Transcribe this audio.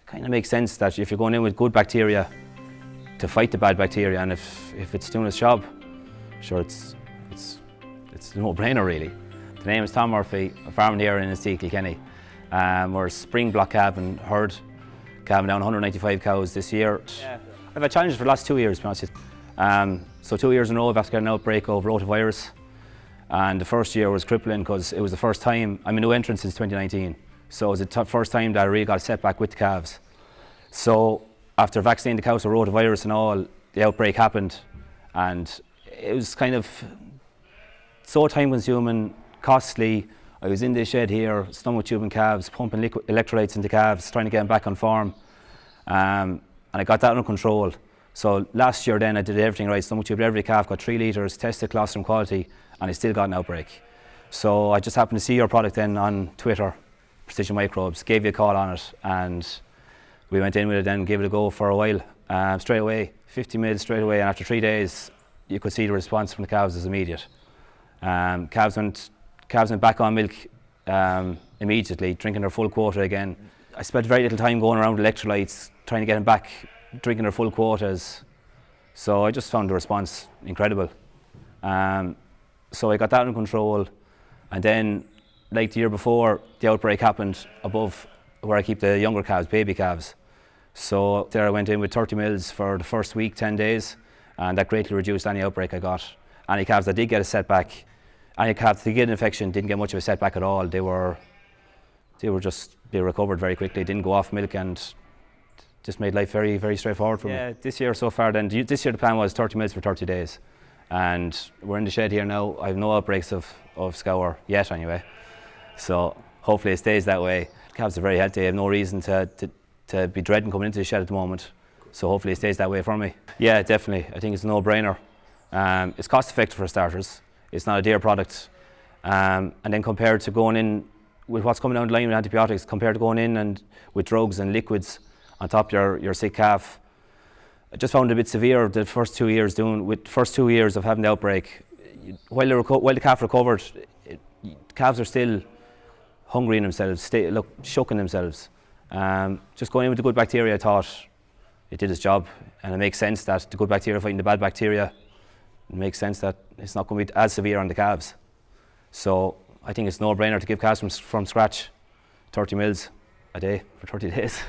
kind of makes sense that if you're going in with good bacteria to fight the bad bacteria, and if it's doing its job, sure, it's a no-brainer really. The name is Tom Murphy, a farmer here in Kilkenny. We're spring block calving herd, calving down 195 cows this year. Yeah. I've had challenges for the last 2 years, to be honest with you. So 2 years in a row I've had to get an outbreak of rotavirus. And the first year was crippling because it was the first time, I'm a new entrant since 2019. So it was the first time that I really got a setback with the calves. So after vaccinating the cows with rotavirus and all, the outbreak happened. And it was kind of so time consuming, costly. I was in the shed here, stomach tubing calves, pumping liquid electrolytes into calves, trying to get them back on farm. And I got that under control. So last year then I did everything right, stomach tubed every calf, got 3 litres, tested colostrum quality, and I still got an outbreak. So I just happened to see your product then on Twitter, Precision Microbes, gave you a call on it, and we went in with it then, gave it a go for a while. Straight away, 50 mils straight away, and after 3 days you could see the response from the calves was immediate. Calves went back on milk immediately, drinking their full quota again. I spent very little time going around electrolytes, trying to get them back, drinking their full quotas. So I just found the response incredible. So I got that under control, and then, like the year before, the outbreak happened above where I keep the younger calves, baby calves. So there I went in with 30 mils for the first week, 10 days, and that greatly reduced any outbreak I got. Any calves that did get a setback, any calves that did get an infection didn't get much of a setback at all. They recovered very quickly, didn't go off milk, and just made life very, very straightforward for me. Yeah, this year so far then, this year the plan was 30 mils for 30 days. And we're in the shed here now. I have no outbreaks of scour yet anyway. So hopefully it stays that way. Calves are very healthy. I have no reason to be dreading coming into the shed at the moment. So hopefully it stays that way for me. Yeah, definitely. I think it's a no-brainer. It's cost effective for starters. It's not a dear product. And then compared to going in with what's coming down the line with antibiotics, compared to going in and with drugs and liquids on top of your sick calf, I just found it a bit severe the first 2 years of having the outbreak. While the calf recovered, calves are still hungry in themselves, shook in themselves. Just going in with the good bacteria, I thought it did its job, and it makes sense that the good bacteria fighting the bad bacteria, it makes sense that it's not going to be as severe on the calves. So I think it's a no-brainer to give calves from scratch 30 mils a day for 30 days.